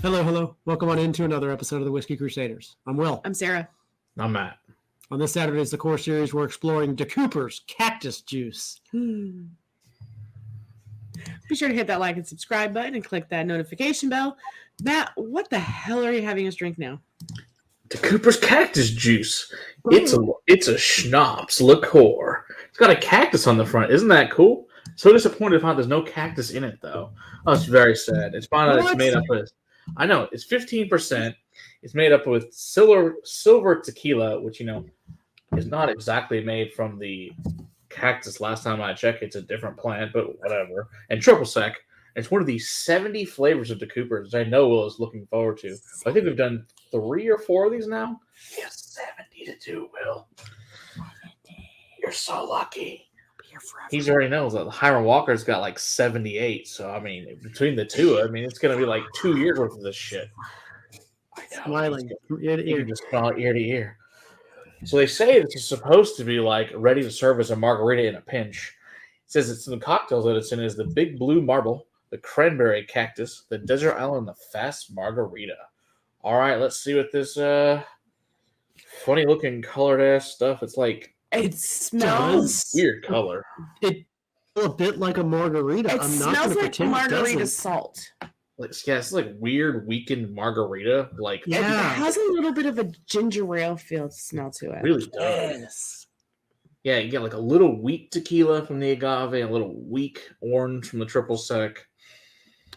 Hello, hello. Welcome on into another episode of the Whiskey Crusaders. I'm Will. I'm Sarah. I'm Matt. On this Saturday's The Core Series, we're exploring DeKuyper's Cactus Juice. Be sure to hit that like and subscribe button and click that notification bell. Matt, what the hell are you having us drink now? DeKuyper's Cactus Juice. It's a Schnapps Liqueur. It's got a cactus on the front. Isn't that cool? So disappointed to find there's no cactus in it, though. Oh, it's very sad. It's found out it's made up with... I know. It's 15%. It's made up with silver tequila, which, is not exactly made from the cactus. Last time I checked, it's a different plant, but whatever. And Triple Sec. It's one of the 70 flavors of DeKuyper's I know Will is looking forward to. I think we've done 3 or 4 of these now. Yes, 70 to do, Will. You're so lucky. He already knows that Hiram Walker's got like 78. So, between the two, it's going to be like 2 years worth of this shit. I know. Smiling ear to You ear. can just smile ear to ear. So they say this is supposed to be like ready to serve as a margarita in a pinch. It says it's in the cocktails that it's in is the Big Blue Marble, the Cranberry Cactus, the Desert Island, and the Fast Margarita. All right, let's see what this funny looking colored ass stuff. It's like It smells weird color. It a bit like a margarita. It I'm not smells going to like pretend it margarita doesn't. salt. It's like weird weakened margarita. Like It Yeah. has a little bit of a ginger ale smell to it. really does. Yes. Yeah, you get like a little weak tequila from the agave, a little weak orange from the triple sec.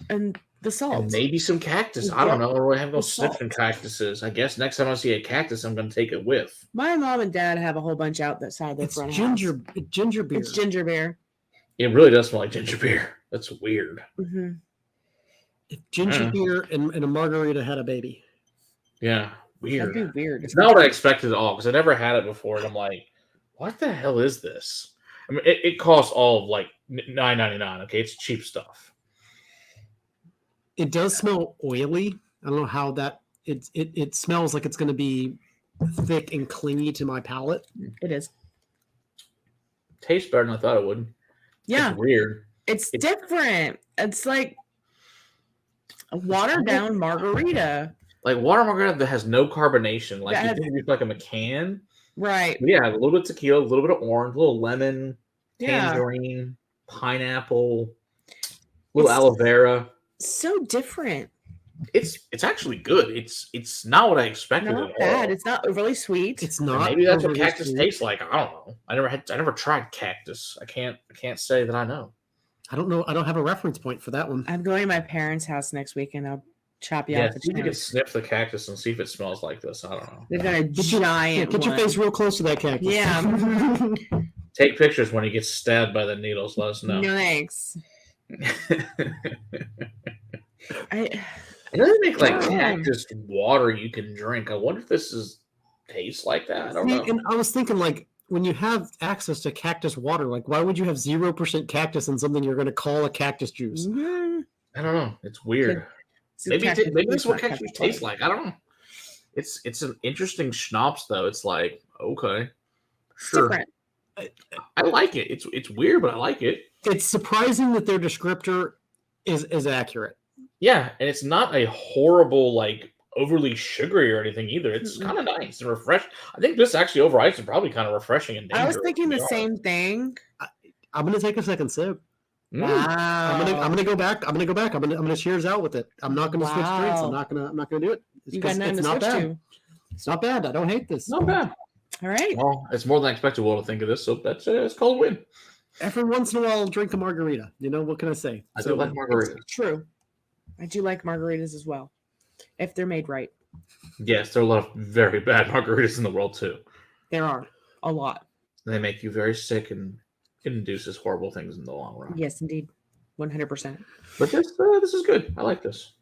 And the salt. And maybe some cactus. I don't know. I don't really have no The salt. sniffing cactuses. I guess next time I see a cactus, I'm going to take a whiff. My mom and dad have a whole bunch out that side of their It's front ginger house. beer. It's ginger beer. It really does smell like ginger beer. That's weird. Mm-hmm. If ginger Yeah. beer and a margarita had a baby. Yeah, That'd weird. be weird. It's not what I expected at all because I never had it before, and I'm like, what the hell is this? It costs all of like $9.99. Okay, it's cheap stuff. It does smell oily. I don't know how that it smells like it's going to be thick and clingy to my palate. It is. Tastes better than I thought it would. Yeah. It's weird. It's different. It's like a watered down margarita. Like water margarita that has no carbonation. Like That- you think it's like a McCann. Right. But yeah, a little bit of tequila, a little bit of orange, a little lemon, Yeah. tangerine, pineapple, a little It's- aloe vera. So different. It's actually good. It's not what I expected Not at bad. all. It's not overly sweet. It's And not. maybe that's what overly cactus sweet. tastes like. I don't know. I never tried cactus. I can't say that I know. I don't know. I don't have a reference point for that one. I'm going to my parents' house next week and I'll chop you Yeah, off the see if you can chance. sniff the cactus and see if it smells like this. I don't know. They've got a giant Get your one. face real close to that cactus. Yeah. Take pictures when he gets stabbed by the needles. Let us know. No thanks. It doesn't make like Oh. cactus water you can drink. I wonder if this tastes like that. I don't know. And I was thinking, like, when you have access to cactus water, like, why would you have 0% cactus in something you're going to call a cactus juice? Mhm. I don't know. It's weird. Maybe that's what cactus tastes like. I don't know. It's an interesting schnapps though. It's like okay, sure. Different. I like it. It's weird, but I like it. It's surprising that their descriptor is accurate. Yeah, and it's not a horrible like overly sugary or anything either. It's kind of nice and refreshing. I think this actually over ice is probably kind of refreshing and dangerous. I was thinking to be the same thing. I'm going to take a second sip. honest. I'm gonna go back. I'm gonna cheers out with it. I'm not gonna switch drinks. I'm Wow. not gonna do it. It's You got 'cause nothing to it's not switch bad. to. It's not bad. I don't hate this. Not bad. All right. Well, it's more than I expected Will to think of this, so that's it's called a win. Every once in a while, I'll drink a margarita. You know what can I say? I do like margarita. True. I do like margaritas as well, if they're made right. Yes, there are a lot of very bad margaritas in the world too. There are a lot. They make you very sick and it induces horrible things in the long run. Yes, indeed. 100%. But this is good. I like this.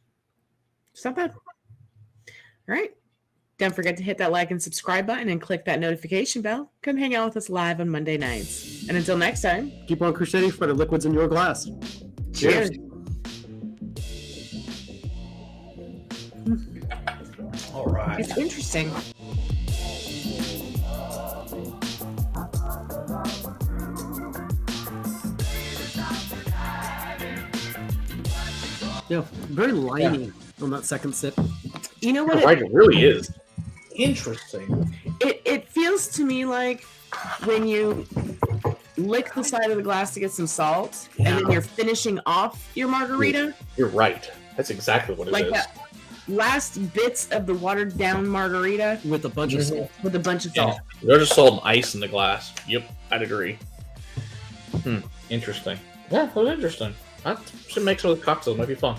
It's not bad. All right. Don't forget to hit that like and subscribe button and click that notification bell. Come hang out with us live on Monday nights. And until next time, Keep on crusading for the liquids in your glass. cheers. All right. It's interesting. Yeah, very liney. on that second sip. You know what? You're right, it really is. Interesting. It feels to me like when you lick the side of the glass to get some salt, and then you're finishing off your margarita. You're right. That's exactly what it Like is. that last bits of the watered down margarita With a bunch of salt. with a bunch of Yeah. salt. There's just salt and ice in the glass. Yep, I'd agree. Interesting. Yeah, that was interesting. That should make some of the cocktails. Might be fun.